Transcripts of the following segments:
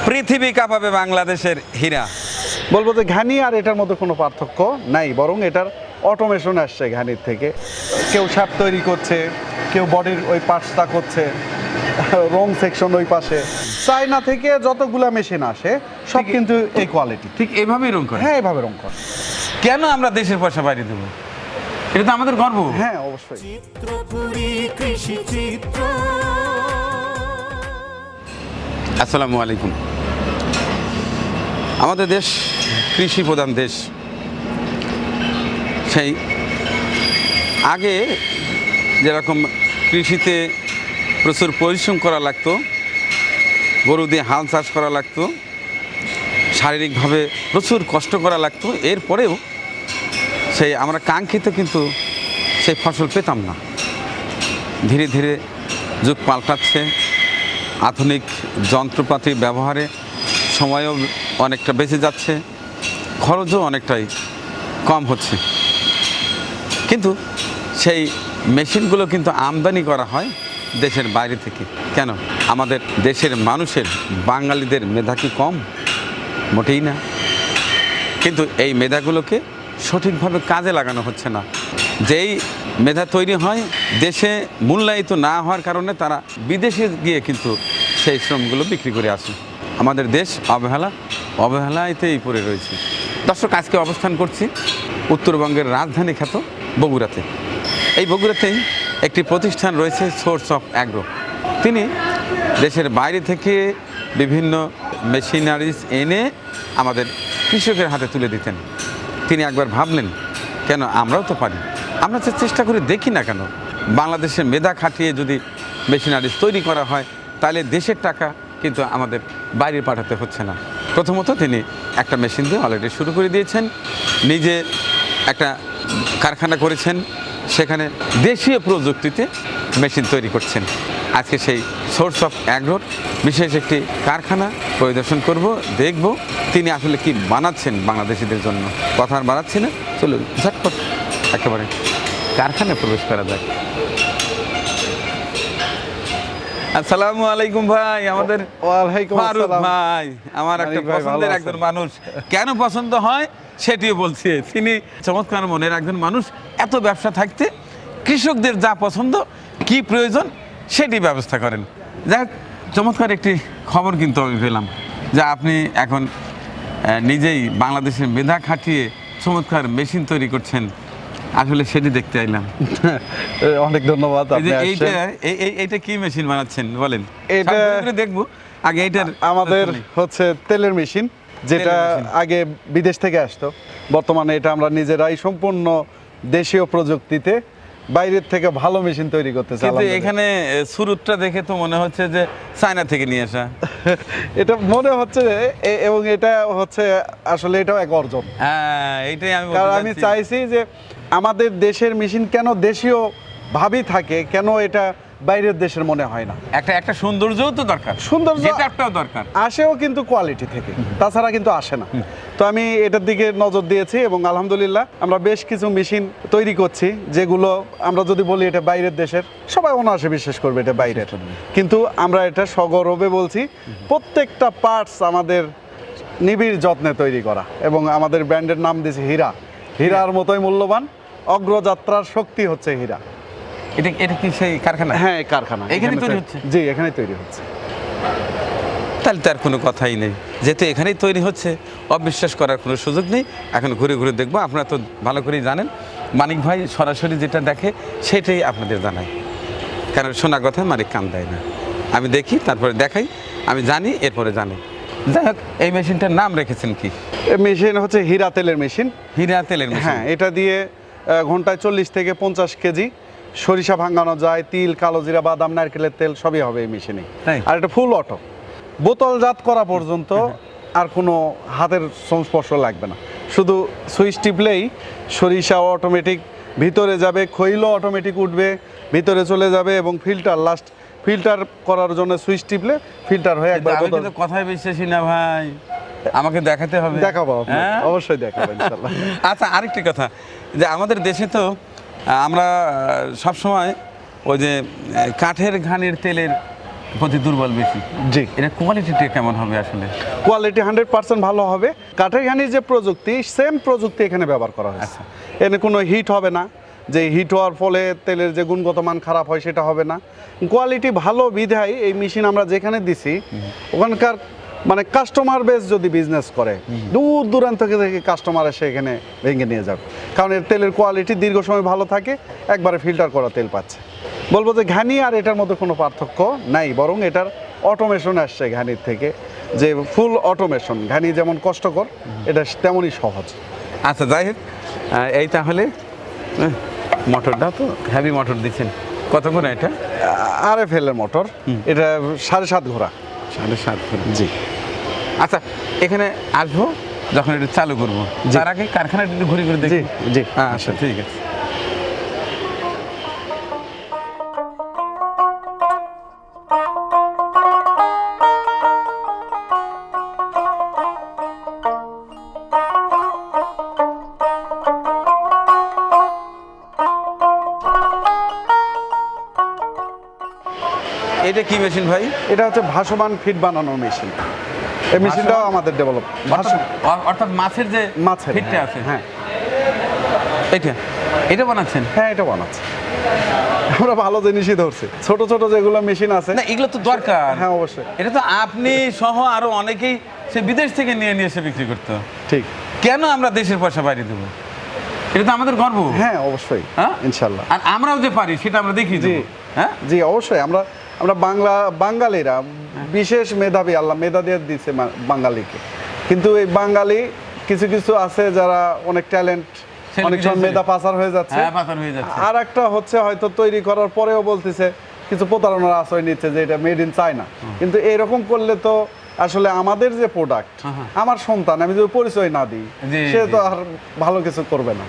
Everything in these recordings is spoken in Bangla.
পৃথিবী কাঁপাবে বাংলাদেশের হীরা। বলবো যে ঘানি আর এটার মধ্যে কোনো পার্থক্য নাই, বরং এটার অটোমেশন আসছে ঘানির থেকে। কেউ শ্যাপ তৈরি করছে, কেউ বডির ওই পার্টসটা করছে, রং সেকশন ওই পাশে। চায়না থেকে যতগুলা মেশিন আসে সব কিন্তু এই কোয়ালিটি। ঠিক এভাবেই রং করে? হ্যাঁ, এভাবে রং করে। কেন আমরা দেশের পয়সা বাইরে দেবো? এটা তো আমাদের গর্ব। হ্যাঁ, অবশ্যই। আসসালামু আলাইকুম। আমাদের দেশ কৃষি প্রধান দেশ। সেই আগে যেরকম কৃষিতে প্রচুর পরিশ্রম করা লাগতো, গরু দিয়ে হাল চাষ করা লাগতো, শারীরিকভাবে প্রচুর কষ্ট করা লাগতো, এরপরেও সেই আমরা কাঙ্ক্ষিত কিন্তু সেই ফসল পেতাম না। ধীরে ধীরে যুগ পাল্টাচ্ছে, আধুনিক যন্ত্রপাতি ব্যবহারে সময়ও অনেকটা বেঁচে যাচ্ছে, খরচও অনেকটাই কম হচ্ছে। কিন্তু সেই মেশিনগুলো কিন্তু আমদানি করা হয় দেশের বাইরে থেকে। কেন? আমাদের দেশের মানুষের, বাঙালিদের মেধা কি কম? মোটেই না। কিন্তু এই মেধাগুলোকে সঠিকভাবে কাজে লাগানো হচ্ছে না। যেই মেধা তৈরি হয় দেশে মূল্যায়িত না হওয়ার কারণে তারা বিদেশে গিয়ে কিন্তু সেই শ্রমগুলো বিক্রি করে আসে। আমাদের দেশ অবহেলাতেই পড়ে রয়েছে। দর্শক, আজকে অবস্থান করছি উত্তরবঙ্গের রাজধানী খ্যাত বগুড়াতে। এই বগুড়াতেই একটি প্রতিষ্ঠান রয়েছে, সোর্স অফ অ্যাগ্রো। তিনি দেশের বাইরে থেকে বিভিন্ন মেশিনারিজ এনে আমাদের কৃষকের হাতে তুলে দিতেন। তিনি একবার ভাবলেন, কেন আমরাও তো পারি, আমরা তো চেষ্টা করে দেখি না কেন? বাংলাদেশের মেধা খাটিয়ে যদি মেশিনারিজ তৈরি করা হয় তাহলে দেশের টাকা কিন্তু আমাদের বাইরে পাঠাতে হচ্ছে না। প্রথমত তিনি একটা মেশিন দিয়ে অলরেডি শুরু করে দিয়েছেন, নিজে একটা কারখানা করেছেন, সেখানে দেশীয় প্রযুক্তিতে মেশিন তৈরি করছেন। আজকে সেই সোর্স অফ অ্যাগ্রোর বিশেষ একটি কারখানা পরিদর্শন করব, দেখব তিনি আসলে কি বানাচ্ছেন বাংলাদেশিদের জন্য। কথা আর বাড়াচ্ছি না, চলুন ঝটপট একেবারে কারখানায় প্রবেশ করা যায়। আসসালামু আলাইকুম ভাই। আমাদের ওয়ালাইকুম ফারুক আসসালাম। ভাই আমার একটা মানিক ভাই, পছন্দের ভালো একজন আছেন? মানুষ। কেন পছন্দ হয় সেটিও বলছি। তিনি চমৎকার মনের একজন মানুষ। এত ব্যবসা থাকতে কৃষকদের যা পছন্দ, কি প্রয়োজন সেটি ব্যবস্থা করেন। যাই হোক, চমৎকার একটি খবর কিন্তু আমি পেলাম যে আপনি এখন নিজেই বাংলাদেশের মেধা খাটিয়ে চমৎকার মেশিন তৈরি করছেন। আসলে সেটি দেখতে আইলাম। অনেক ধন্যবাদ। এই যে আপনি এইটা আসছেন। এইটা কি মেশিন বানাচ্ছেন বলেন? এটা দেখবো আগে। এইটার আমাদের হচ্ছে তেলের মেশিন, যেটা তেলের মেশিন। আগে বিদেশ থেকে আসতো। বর্তমানে এটা আমরা নিজেরাই সম্পূর্ণ দেশীয় প্রযুক্তিতে বাইরের থেকে ভালো মেশিন তৈরি করতে চাই। কিন্তু এখানে সুরুটটা দেখে তো মনে হচ্ছে যে চায়না থেকে নিয়ে আসা। এটা মনে হচ্ছে এবং এটা হচ্ছে আসলে এটাও এক অর্জন। হ্যাঁ, এইটাই আমি বলতে কারণ আমি চাচ্ছি। চাইছি যে আমাদের দেশের মেশিন কেন দেশীয় ভাবই থাকে, কেন এটা বাইরের দেশের মনে হয় না। একটা সৌন্দর্যও তো দরকার, সৌন্দর্য যেটাও দরকার। আসেও কিন্তু কোয়ালিটি থেকে, তাছাড়া কিন্তু আসে না। তো আমি এটার দিকে নজর দিয়েছি এবং আলহামদুলিল্লাহ আমরা বেশ কিছু মেশিন তৈরি করছি, যেগুলো আমরা যদি বলি এটা বাইরের দেশের, সবাই অনায়াসে বিশ্বাস করবে এটা বাইরের। কিন্তু আমরা এটা সগর্বে বলছি, প্রত্যেকটা পার্টস আমাদের নিবিড় যত্নে তৈরি করা, এবং আমাদের ব্র্যান্ডের নাম দিয়েছি হীরা। হীরার মতোই মূল্যবান, অগ্রযাত্রার শক্তি হচ্ছে হীরা। এটা কি সেই কারখানা? হ্যাঁ, এই কারখানা এখানে তৈরি হচ্ছে? জি, এখানেই তৈরি হচ্ছে। তাহলে তার কোনো কথাই নেই, যেহেতু এখানেই তৈরি হচ্ছে, অবিশ্বাস করার কোনো সুযোগ নেই। এখন ঘুরে ঘুরে দেখবো। আপনারা তো ভালো করেই জানেন, মানিক ভাই সরাসরি যেটা দেখে সেটাই আপনাদের জানাই। কারণ শোনা কথা মানিক কান দেয় না। আমি দেখি, তারপরে দেখাই, আমি জানি, এরপরে জানি। যাই হোক, এই মেশিনটার নাম রেখেছেন কি? মেশিন হচ্ছে হীরা তেলের মেশিন। হীরা তেলের মেশিন। হ্যাঁ, এটা দিয়ে ঘন্টায় 40 থেকে 50 কেজি সরিষা ভাঙানো যায়, তিল, কালো জিরা, বাদাম, নারকেলের তেল সবই হবে এই মেশিনে। তাই? আর এটা ফুল অটো, বোতলজাত করা পর্যন্ত আর কোনো হাতের সংস্পর্শ লাগবে না। শুধু সুইচ টিপলেই সরিষা অটোমেটিক ভিতরে যাবে, খৈলও অটোমেটিক উঠবে, ভিতরে চলে যাবে, এবং ফিল্টার করার জন্য সুইচ টিপলে ফিল্টার হয়ে একবার আমি বোতল। কিন্তু কথায় বিশ্বাসী না ভাই, আমাকে দেখাতে হবে। দেখাবো আপনাকে, হ্যাঁ? অবশ্যই দেখাবো ইনশাআল্লাহ। আচ্ছা, আরেকটি কথা, যে আমাদের দেশে তো আমরা সবসময় ওই যে কাঠের ঘানির তেলের প্রতি দুর্বল বেশি। জি, এটা কোয়ালিটিটা কেমন হবে আসলে? কোয়ালিটি 100% ভালো হবে। কাঠের ঘানির যে প্রযুক্তি, সেম প্রযুক্তি এখানে ব্যবহার করা হয়েছে। আচ্ছা। এখানে কোনো হিট হবে না, যে হিট হওয়ার ফলে তেলের যে গুণগত মান খারাপ হয় সেটা হবে না। কোয়ালিটি ভালো বিধায় এই মেশিন আমরা যেখানে দিছি ওখানকার মানে কাস্টমার বেস যদি বিজনেস করে দূর দূরান্ত থেকে কাস্টমার এসে এখানে ভেঙে নিয়ে যাবে, কারণ এর তেলের কোয়ালিটি দীর্ঘ সময় ভালো থাকে, একবারে ফিল্টার করা তেল পাচ্ছে। বলবো যে ঘানি আর এটার মধ্যে কোনো পার্থক্য নাই, বরং এটার অটোমেশন আসছে ঘানির থেকে, যে ফুল অটোমেশন। ঘানি যেমন কষ্টকর, এটা তেমনই সহজ। আচ্ছা, যাই হোক, এই তাহলে মোটরটা তো হেভি মোটর দিচ্ছেন, কত করে এটা? RFL এর মোটর, এটা 7.5 ঘোড়া। 7.5 করে। জি। আচ্ছা, এখানে আসবো যখন এটা চালু করবো, তার আগে কারখানাটা একটু ঘুরে ঘুরে দেখি। জি জি, আচ্ছা, ঠিক আছে। এটা কি মেশিন ভাই? এটা হচ্ছে ভাসমান ফিড বানানোর মেশিন। এই মেশিনটাও আমাদের ডেভেলপ। অর্থাৎ মাছের যে মাছের ফিডটা আছে, হ্যাঁ, এটা বানাচ্ছেন? হ্যাঁ, এটা বানাচ্ছে। আমরা ভালো জিনিসই ধরছি, ছোট ছোট যেগুলো মেশিন আছে। না, এগুলো তো দরকার। হ্যাঁ, অবশ্যই। এটা তো আপনি সহ আরো অনেকেই সে বিদেশ থেকে নিয়ে নিয়ে এসে বিক্রি করতো। ঠিক। কেন আমরা দেশের পয়সা বাইরে দেবো? এটা তো আমাদের গর্ব। হ্যাঁ, অবশ্যই, হ্যাঁ, ইনশাল্লাহ। আর আমরাও যে পারি সেটা আমরা দেখি। জি, হ্যাঁ, জি, অবশ্যই। আমরা বাঙালিরা বিশেষ মেধাবী, আল্লাহ মেধা দিয়ে দিচ্ছে বাঙালিকে। কিন্তু এই বাঙালি কিছু কিছু আছে যারা অনেক ট্যালেন্ট, অনেক সময় মেধা পাচার হয়ে যাচ্ছে। হ্যাঁ, পাচার হয়ে যাচ্ছে। আর একটা হচ্ছে হয়তো তৈরি করার পরেও বলতেছে, কিছু প্রতারণার আশ্রয় নিচ্ছে যে এটা মেড ইন চায়না। কিন্তু এরকম করলে তো আসলে আমাদের যে প্রোডাক্ট, আমার সন্তান আমি যদি পরিচয় না দিই, সে তো আর ভালো কিছু করবে না।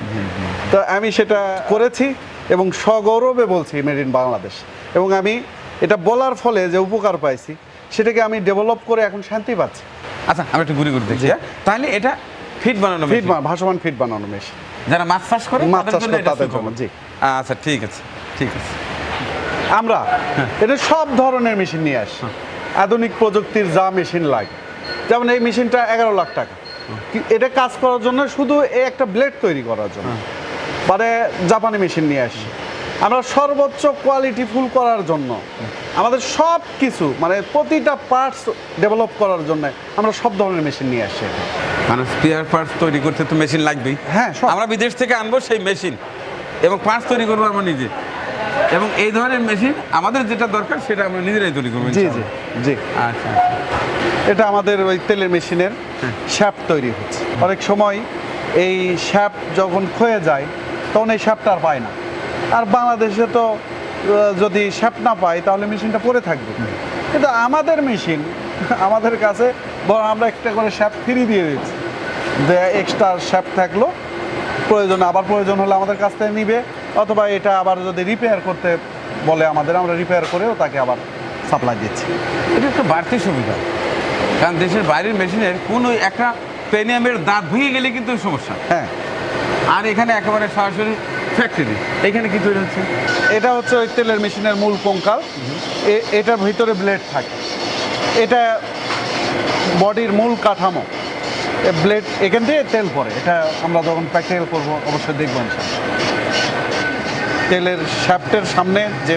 তো আমি সেটা করেছি এবং সগৌরবে বলছি মেড ইন বাংলাদেশ। এবং আমি এটা বলার ফলে যে উপকার পাইছি, সেটাকে আমি ডেভেলপ করে এখন শান্তি পাচ্ছি। আচ্ছা, আমি একটু ঘুরে ঘুরে দেখি। তাহলে এটা ফিড বানানো ফিড, ভাসমান ফিড বানানো মেশিন। যারা মাছ চাষ করে তাদের জন্য। জি। আচ্ছা, ঠিক আছে, ঠিক আছে। আমরা এটা সব ধরনের মেশিন নিয়ে আসি, আধুনিক প্রযুক্তির যা মেশিন লাগে। যেমন এই মেশিনটা 11 লাখ টাকা। এটা কাজ করার জন্য, শুধু এই একটা ব্লেড তৈরি করার জন্য, মানে জাপানি মেশিন নিয়ে আসি। আমরা সর্বোচ্চ কোয়ালিটি ফুল করার জন্য আমাদের সব কিছু, মানে প্রতিটা পার্টস ডেভেলপ করার জন্য আমরা সব ধরনের মেশিন নিয়ে আসি। মানে স্পেয়ার পার্টস তৈরি করতে তো মেশিন লাগবেই। হ্যাঁ, আমরা বিদেশ থেকে আনবো সেই মেশিন এবং পার্টস তৈরি করবো আমরা নিজে। এবং এই ধরনের মেশিন আমাদের যেটা দরকার সেটা আমরা নিজেরাই তৈরি করবো। জি জি জি। আচ্ছা, এটা আমাদের ওই তেলের মেশিনের শ্যাফট তৈরি হচ্ছে। অনেক সময় এই শ্যাফট যখন ক্ষয়ে যায় তখন এই শ্যাফট আর পায় না। আর বাংলাদেশে তো যদি শ্যাফট না পাই তাহলে মেশিনটা পড়ে থাকবে। কিন্তু আমাদের মেশিন আমাদের কাছে বরং আমরা একটা করে শ্যাফট ফ্রি দিয়ে দিচ্ছি, যে এক্সট্রা শ্যাফট থাকলো, প্রয়োজন হলে আমাদের কাছ থেকে নিবে, অথবা এটা আবার যদি রিপেয়ার করতে বলে আমাদের, আমরা রিপেয়ার করেও তাকে আবার সাপ্লাই দিচ্ছি। এটা একটা বাড়তি সুবিধা, কারণ দেশের বাইরের মেশিনের কোনো একটা পেনিয়ামের দাঁত ভেঙে গেলে কিন্তু সমস্যা। হ্যাঁ, আর এখানে একেবারে সরাসরি ফ্যাক্টরি। এখানে কি তৈরি হচ্ছে? এটা হচ্ছে ওই তেলের মেশিনের মূল কঙ্কাল। এটার ভিতরে ব্লেড থাকে, এটা বডির মূল কাঠামো। ব্লেড এখান থেকে তেল পড়ে। এটা আমরা যখন প্র্যাকটিক্যাল করবো অবশ্যই দেখবেন। তেলের শ্যাফটের সামনে যে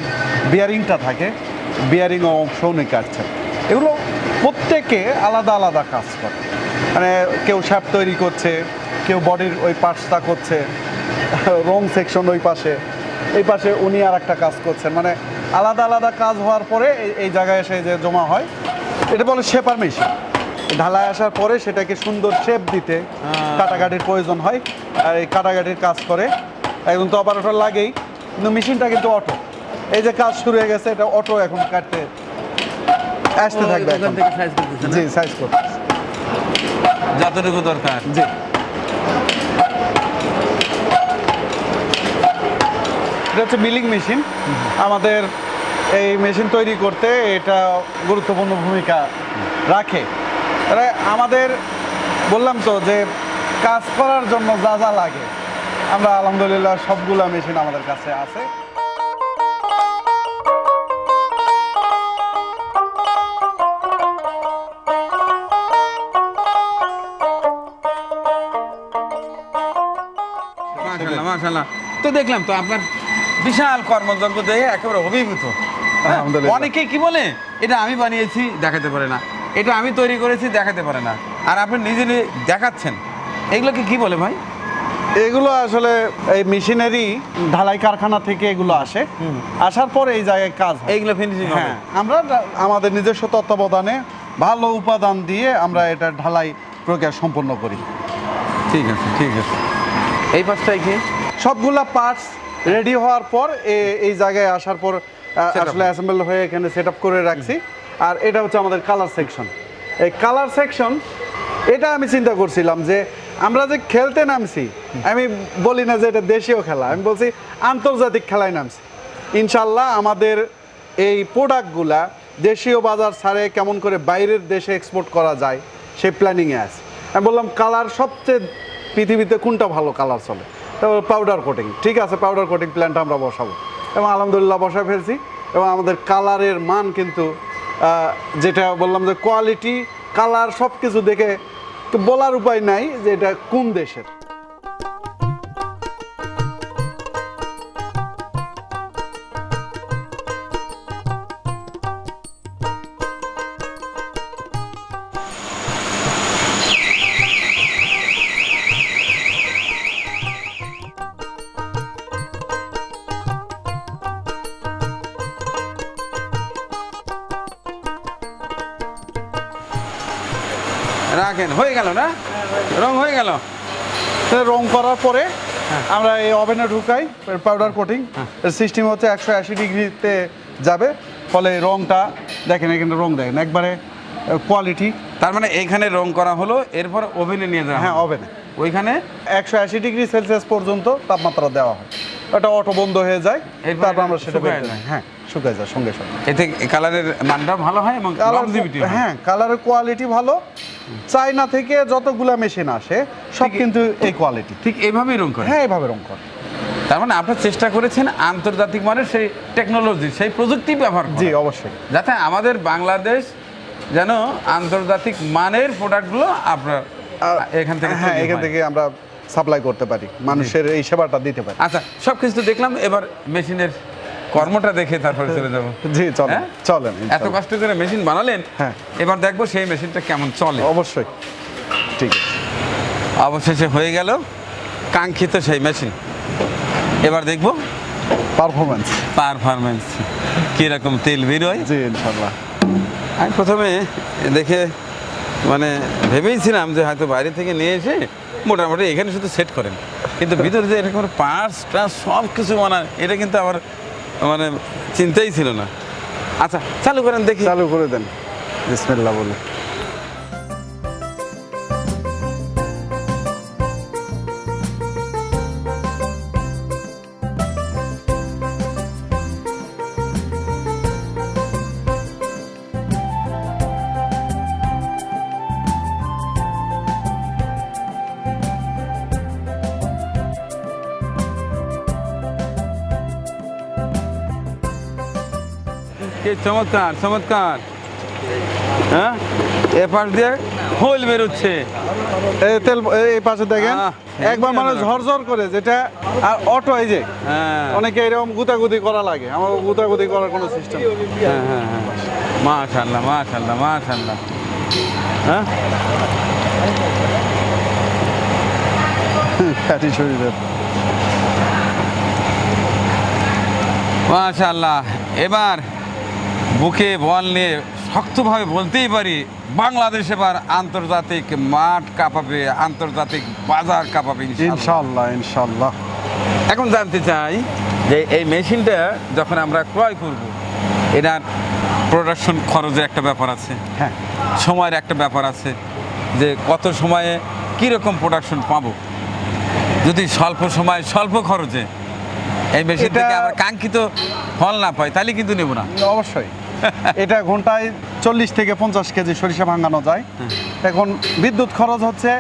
বিয়ারিংটা থাকে, বিয়ারিং ও অংশ নিয়ে কাটছে। এগুলো প্রত্যেকে আলাদা আলাদা কাজ করে। মানে কেউ শ্যাফট তৈরি করছে, কেউ বডির ওই পার্টসটা করছে, রং সেকশন ওই পাশে, এই পাশে উনি আর একটা কাজ করছেন। মানে আলাদা আলাদা কাজ হওয়ার পরে এই জায়গায় এসে যে জমা হয়, এটা বলে শেপার মেশিন। ঢালাই আসার পরে সেটাকে সুন্দর শেপ দিতে কাটাকাটির প্রয়োজন হয়, আর এই কাটাকাটির কাজ করে। এখন তো অপারেটর লাগেই, কিন্তু মেশিনটা কিন্তু অটো। এই যে কাজ শুরু হয়ে গেছে, এটা অটো এখন কাটতে আসতে থাকবে। জি, সাইজ করতে যতটুকু দরকার। জি। এটা হচ্ছে মিলিং মেশিন। আমাদের এই মেশিন তৈরি করতে এটা গুরুত্বপূর্ণ ভূমিকা রাখে। আমাদের বললাম তো যে কাজ করার জন্য যা যা লাগে, আমরা আলহামদুলিল্লাহ সবগুলা মেশিন আমাদের কাছে আছে। মাশাআল্লাহ মাশাআল্লাহ। তো দেখলাম তো আপনার বিশাল কর্মযজ্ঞ দেখে একেবারে অভিভূত। হ্যাঁ, আলহামদুলিল্লাহ। অনেকেই কি বলে এটা আমি বানিয়েছি দেখাতে পারে না, এটা আমি তৈরি করেছি দেখাতে পারে না, আর আপনি নিজে নিজে দেখাচ্ছেন, এগুলোকে কি বলে ভাই? এগুলো আসলে এই মেশিনারি ঢালাই কারখানা থেকে এগুলো আসে, আসার পরে এই জায়গায় কাজ হয়। এইগুলো ফিনিশিং হবে? হ্যাঁ, আমরা আমাদের নিজস্ব তত্ত্বাবধানে ভালো উপাদান দিয়ে আমরা এটা ঢালাই প্রক্রিয়া সম্পন্ন করি। ঠিক আছে ঠিক আছে। এই পাশটাই কি? সবগুলা পার্টস রেডি হওয়ার পর এই জায়গায় আসার পর আসলে অ্যাসেম্বল হয়ে এখানে সেট আপ করে রাখছি। আর এটা হচ্ছে আমাদের কালার সেকশন। এই কালার সেকশন এটা আমি চিন্তা করছিলাম যে আমরা যে খেলতে নামছি, আমি বলি না যে এটা দেশীয় খেলা, আমি বলছি আন্তর্জাতিক খেলায় নামছি। ইনশাল্লাহ আমাদের এই প্রোডাক্টগুলা দেশীয় বাজার ছাড়ে কেমন করে বাইরের দেশে এক্সপোর্ট করা যায় সেই প্ল্যানিংয়ে আছে। আমি বললাম কালার সবচেয়ে পৃথিবীতে কোনটা ভালো কালার চলে, তারপর পাউডার কোটিং। ঠিক আছে, পাউডার কোটিং প্ল্যানটা আমরা বসাবো, এবং আলহামদুলিল্লাহ বসায় ফেলছি। এবং আমাদের কালারের মান কিন্তু যেটা বললাম যে কোয়ালিটি কালার সব কিছু দেখে তো বলার উপায় নাই যে এটা কোন দেশের। রাখেন, হয়ে গেল না? রং হয়ে গেল। রং করার পরে আমরা এই ওভেনে ঢুকাই পাউডার কোটিং। এর সিস্টেম হচ্ছে 180 ডিগ্রিতে যাবে, ফলে রংটা দেখেন, এখানে রং দেখেন একবারে কোয়ালিটি। তার মানে এইখানে রং করা হলো, এরপর ওভেনে নিয়ে যাওয়া হ্যাঁ, হলো। ওভেনে ওইখানে 180 ডিগ্রি সেলসিয়াস পর্যন্ত তাপমাত্রা দেওয়া হয়, ওটা অটো বন্ধ হয়ে যায়, এরপর তারপর আমরা সেটা শুকায় বের করি। যায়। হ্যাঁ, শুকায় যায় সঙ্গে সঙ্গে। এতে কালারের মানটা ভালো হয় এবং longevity হয়। হ্যাঁ, কালারের কোয়ালিটি ভালো। চায়না থেকে যতগুলা মেশিন আসে সব কিন্তু এই কোয়ালিটি। ঠিক এইভাবেই রং করে? হ্যাঁ, এইভাবে রং করে। তার মানে আপনার চেষ্টা করেছেন আন্তর্জাতিক মানের সেই টেকনোলজি, সেই প্রযুক্তি ব্যবহার করা, জি অবশ্যই, যাতে আমাদের বাংলাদেশ যেন আন্তর্জাতিক মানের প্রোডাক্টগুলো আপনার এখান থেকে হ্যাঁ, তৈরি এখান হয়। থেকে আমরা সাপ্লাই করতে পারি, মানুষের এই সেবাটা দিতে পারি। আচ্ছা, সব কিছু তো দেখলাম, এবার মেশিনের কর্মটা দেখে তারপরে চলে যাবো। জি চলেন, হ্যাঁ? চলেন এত ইনশাআল্লাহ। কষ্ট করে মেশিন বানালেন, হ্যাঁ। এবার দেখবো সেই মেশিনটা কেমন চলে। অবশ্যই, ঠিক আছে। অবশেষে হয়ে গেল কাঙ্ক্ষিত সেই মেশিন। এবার দেখবো পারফরমেন্স কীরকম তেল বেরোয়। জি ইনশাআল্লাহ। আমি প্রথমে দেখে মানে ভেবেইছিলাম যে হয়তো বাইরে থেকে নিয়ে এসে মোটামুটি এখানে শুধু সেট করেন, কিন্তু ভিতরে যে এরকম পার্টস টার্স সব কিছু বানান, এটা কিন্তু আমার মানে চিন্তাই ছিল না। আচ্ছা, চালু করেন দেখি। চালু করে দেন, বিসমিল্লাহ বলে। কি চমৎকার চমৎকার। হ্যাঁ, এ পাশ দিয়ে হোল বেরোচ্ছে। এই তেল এই পাশে দেখেন, আহ, একবার মানে ঝরঝর করে, যেটা আর অটো এই যে হ্যাঁ অনেকে এরকম গুতাগুতি করা লাগে, আমার গুতাগুতি করার কোনো সিস্টেম। হ্যাঁ হ্যাঁ হ্যাঁ, মাশাআল্লাহ মাশাআল্লাহ মাশাআল্লাহ। হ্যাঁ, ফ্যাটি শরীরের মাশাআল্লাহ। এবার বুকে বল নিয়ে শক্তভাবে বলতেই পারি, বাংলাদেশ এবার আন্তর্জাতিক মাঠ কাঁপাবে, আন্তর্জাতিক বাজার কাঁপাবে ইনশাআল্লাহ। ইনশাআল্লাহ ইনশাআল্লাহ। এখন জানতে চাই যে এই মেশিনটা যখন আমরা ক্রয় করব, এটার প্রোডাকশন খরচের একটা ব্যাপার আছে, হ্যাঁ, সময়ের একটা ব্যাপার আছে, যে কত সময়ে কীরকম প্রোডাকশন পাবো। যদি স্বল্প সময় স্বল্প খরচে এই মেশিন থেকে আমরা কাঙ্ক্ষিত ফল না পাই, তাহলে কিন্তু নেব না। অবশ্যই। এটা ঘন্টায় 40 থেকে 50 কেজি সরিষা ভাঙানো যায়। এখন বিদ্যুৎ খরচ হচ্ছে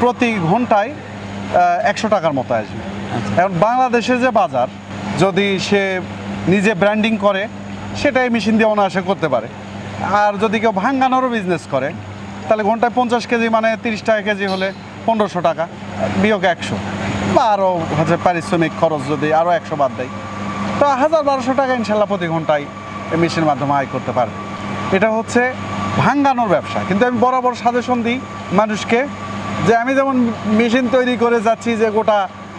প্রতি ঘন্টায় 100 টাকার মতো আসবে। এখন বাংলাদেশের যে বাজার, যদি সে নিজে ব্র্যান্ডিং করে সেটাই মেশিন দিয়ে অনায়াসে করতে পারে। আর যদি কেউ ভাঙানোরও বিজনেস করে, তাহলে ঘন্টায় 50 কেজি মানে 30 টাকা কেজি হলে 1500 টাকা, বিয়োগ 100, বা আরও হচ্ছে পারিশ্রমিক খরচ যদি আরও 100 বাদ দেয়, তো 1000-1200 টাকা ইনশাল্লাহ প্রতি ঘন্টায় এই মেশিনের মাধ্যমে আয় করতে পারবে। এটা হচ্ছে ভাঙ্গানোর ব্যবসা। কিন্তু আমি বরাবর সাজেশন দিই মানুষকে যে আমি যেমন মেশিন তৈরি করে যাচ্ছি যে গোটা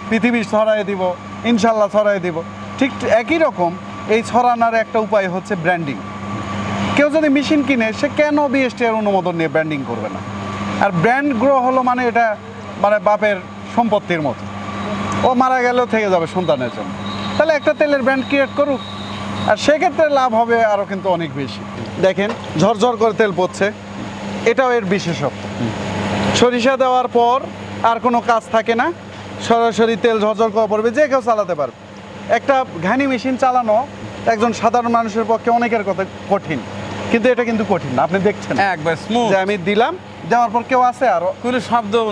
পৃথিবী ছড়াই দিব, ইনশাল্লাহ ছড়াই দিব, ঠিক একই রকম এই ছড়ানোর একটা উপায় হচ্ছে ব্র্যান্ডিং। কেউ যদি মেশিন কিনে সে কেন বিএসটিআই অনুমোদন নিয়ে ব্র্যান্ডিং করবে না? আর ব্র্যান্ড গ্রো হলো মানে এটা মানে বাপের সম্পত্তির মতো, ও মারা গেলেও থেকে যাবে সন্তানের জন্য। তাহলে একটা তেলের ব্র্যান্ড ক্রিয়েট করুক, আর সেক্ষেত্রে লাভ হবে আরও কিন্তু অনেক বেশি। দেখেন ঝরঝর করে তেল পড়ছে, এটাও এর বিশেষত্ব। সরিষা দেওয়ার পর আর কোনো কাজ থাকে না, সরাসরি তেল ঝরঝর করে পড়বে, যে কেউ চালাতে পারবে। একটা ঘানি মেশিন চালানো একজন সাধারণ মানুষের পক্ষে অনেকের কথা কঠিন, কিন্তু এটা কিন্তু কঠিন না। আপনি দেখছেন একবার স্মুথ, যে আমি দিলাম, দেওয়ার পর কেউ আছে আরও কোনো শব্দও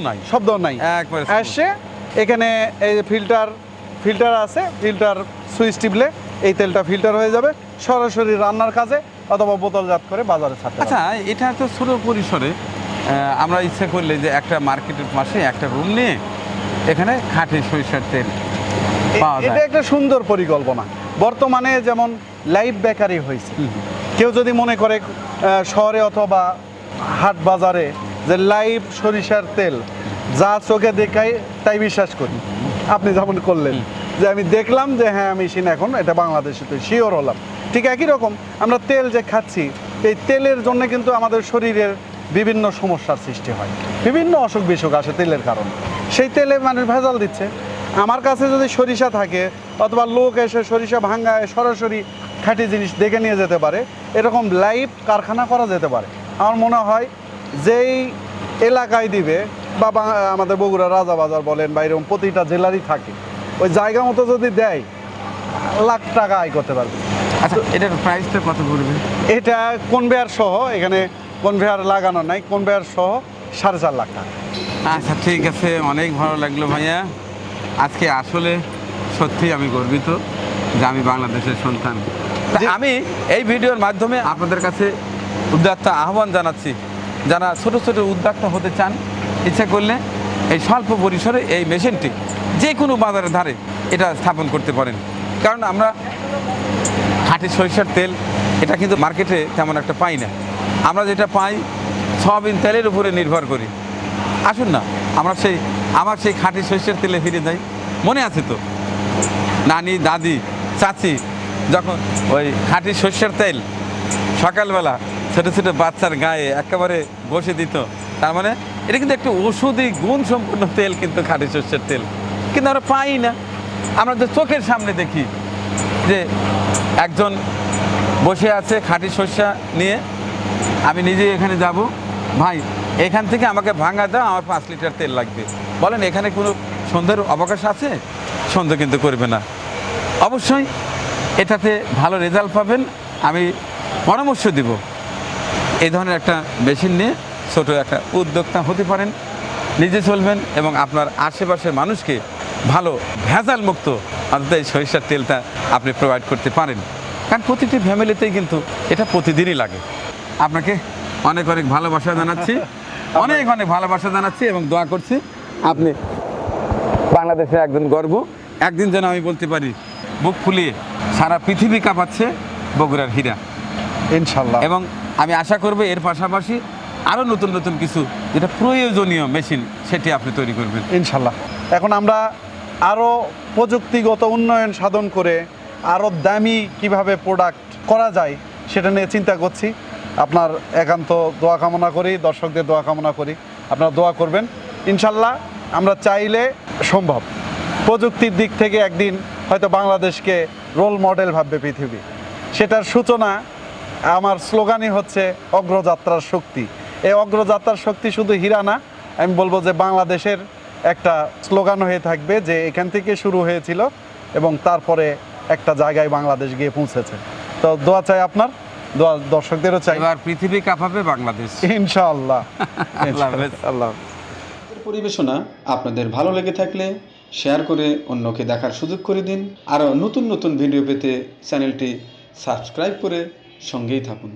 নাই, একবার আসছে। এখানে এই যে ফিল্টার আছে, ফিল্টার সুইচ টিপলে এই তেলটা ফিল্টার হয়ে যাবে, সরাসরি রান্নার কাজে অথবা বোতলজাত করে বাজারে ছাড়তে আচ্ছা, এটা তো ছোট পরিসরে আমরা ইচ্ছা করলে যে একটা মার্কেটের পাশে একটা রুম নিয়ে এখানে খাঁটি সরিষার তেল পাওয়া যায়। এটা একটা সুন্দর পরিকল্পনা। বর্তমানে যেমন লাইভ বেকারি হয়েছে, কেউ যদি মনে করে শহরে অথবা হাট বাজারে যে লাইভ সরিষার তেল যা চোখে দেখাই তাই বিশ্বাস করি, আপনি যেমন করলেন যে আমি দেখলাম যে হ্যাঁ মেশিন এখন এটা বাংলাদেশে, তো শিওর হলাম। ঠিক একই রকম আমরা তেল যে খাচ্ছি, এই তেলের জন্য কিন্তু আমাদের শরীরের বিভিন্ন সমস্যার সৃষ্টি হয়, বিভিন্ন অসুখ বিসুখ আসে তেলের কারণে। সেই তেলে মানুষ ভেজাল দিচ্ছে। আমার কাছে যদি সরিষা থাকে অথবা লোক এসে সরিষা ভাঙ্গায় সরাসরি খাঁটি জিনিস দেখে নিয়ে যেতে পারে, এরকম লাইভ কারখানা করা যেতে পারে। আমার মনে হয় যেই এলাকায় দিবে বা আমাদের বগুড়া রাজাবাজার বলেন বা এরকম প্রতিটা জেলারই থাকে, ওই জায়গা মতো যদি দেয় লাখ টাকা আয় করতে পারবে। আচ্ছা, এটার প্রাইসটা কত পড়বে? এটা কনভেয়ার সহ, এখানে কনভেয়ার লাগানো নাই, কনভেয়ার সহ 4.5 লাখ টাকা। আচ্ছা ঠিক আছে, অনেক ভালো লাগলো ভাইয়া। আজকে আসলে সত্যি আমি গর্বিত যে আমি বাংলাদেশের সন্তান। তা আমি এই ভিডিওর মাধ্যমে আপনাদের কাছে উদ্যোক্তা আহ্বান জানাচ্ছি, যারা ছোট ছোট উদ্যোক্তা হতে চান, ইচ্ছা করলে এই স্বল্প পরিসরে এই মেশিনটি যে কোনো বাজারের ধারে এটা স্থাপন করতে পারেন। কারণ আমরা খাঁটি সরিষার তেল এটা কিন্তু মার্কেটে তেমন একটা পাই না। আমরা যেটা পাই সয়াবিন তেলের উপরে নির্ভর করি। আসুন না আমরা আমার সেই খাঁটি সরিষার তেলে ফিরে যাই। মনে আছে তো নানি, দাদি, চাচি যখন ওই খাঁটি সরিষার তেল সকালবেলা ছোটো ছোটো বাচ্চার গায়ে একেবারে বসে দিত। তার মানে এটা কিন্তু একটু ওষুধি গুণ সম্পূর্ণ তেল, কিন্তু খাঁটি সরিষার তেল কিন্তু আমরা পাই না। আমরা তো চোখের সামনে দেখি যে একজন বসে আছে খাঁটি সরিষা নিয়ে, আমি নিজে এখানে যাব, ভাই এখান থেকে আমাকে ভাঙা দাও, আমার 5 লিটার তেল লাগবে। বলেন এখানে কোনো সন্দেহের অবকাশ আছে? সন্দেহ কিন্তু করবে না। অবশ্যই এটাতে ভালো রেজাল্ট পাবেন। আমি পরামর্শ দিব এই ধরনের একটা মেশিন নিয়ে ছোট একটা উদ্যোক্তা হতে পারেন, নিজে চলবেন এবং আপনার আশেপাশের মানুষকে ভালো ভেজাল মুক্ত অন্তত এই সরিষার তেলটা আপনি প্রোভাইড করতে পারেন। কারণ প্রতিটি ফ্যামিলিতেই কিন্তু এটা প্রতিদিনই লাগে। আপনাকে অনেক অনেক ভালোবাসা জানাচ্ছি, অনেক অনেক ভালোবাসা জানাচ্ছি এবং দোয়া করছি আপনি বাংলাদেশের একজন গর্ব। একদিন যেন আমি বলতে পারি বুক ফুলিয়ে সারা পৃথিবী কাঁপাচ্ছে বগুড়ার হীরা, ইনশাল্লাহ। এবং আমি আশা করব এর পাশাপাশি আরও নতুন নতুন কিছু যেটা প্রয়োজনীয় মেশিন সেটি আপনি তৈরি করবেন ইনশাল্লাহ। এখন আমরা আরও প্রযুক্তিগত উন্নয়ন সাধন করে আরও দামি কিভাবে প্রোডাক্ট করা যায় সেটা নিয়ে চিন্তা করছি। আপনার একান্ত দোয়া কামনা করি, দর্শকদের দোয়া কামনা করি, আপনারা দোয়া করবেন। ইনশাল্লাহ আমরা চাইলে সম্ভব। প্রযুক্তির দিক থেকে একদিন হয়তো বাংলাদেশকে রোল মডেল ভাববে পৃথিবী। সেটার সূচনা আমার স্লোগানই হচ্ছে অগ্রযাত্রার শক্তি। এই অগ্রযাত্রার শক্তি শুধু হীরা না, আমি বলবো যে বাংলাদেশের একটা স্লোগান হয়ে থাকবে যে এখান থেকে শুরু হয়েছিল এবং তারপরে একটা জায়গায় বাংলাদেশ গিয়ে পৌঁছেছে। তো দোয়া চাই আপনার, দোয়া দর্শকদেরও চাই। এবার পৃথিবী কাঁপাবে বাংলাদেশ ইনশাআল্লাহ। আল্লাহ হাফেজ। আল্লাহ। পরিবেশনা আপনাদের ভালো লেগে থাকলে শেয়ার করে অন্যকে দেখার সুযোগ করে দিন। আরও নতুন নতুন ভিডিও পেতে চ্যানেলটি সাবস্ক্রাইব করে সঙ্গেই থাকুন।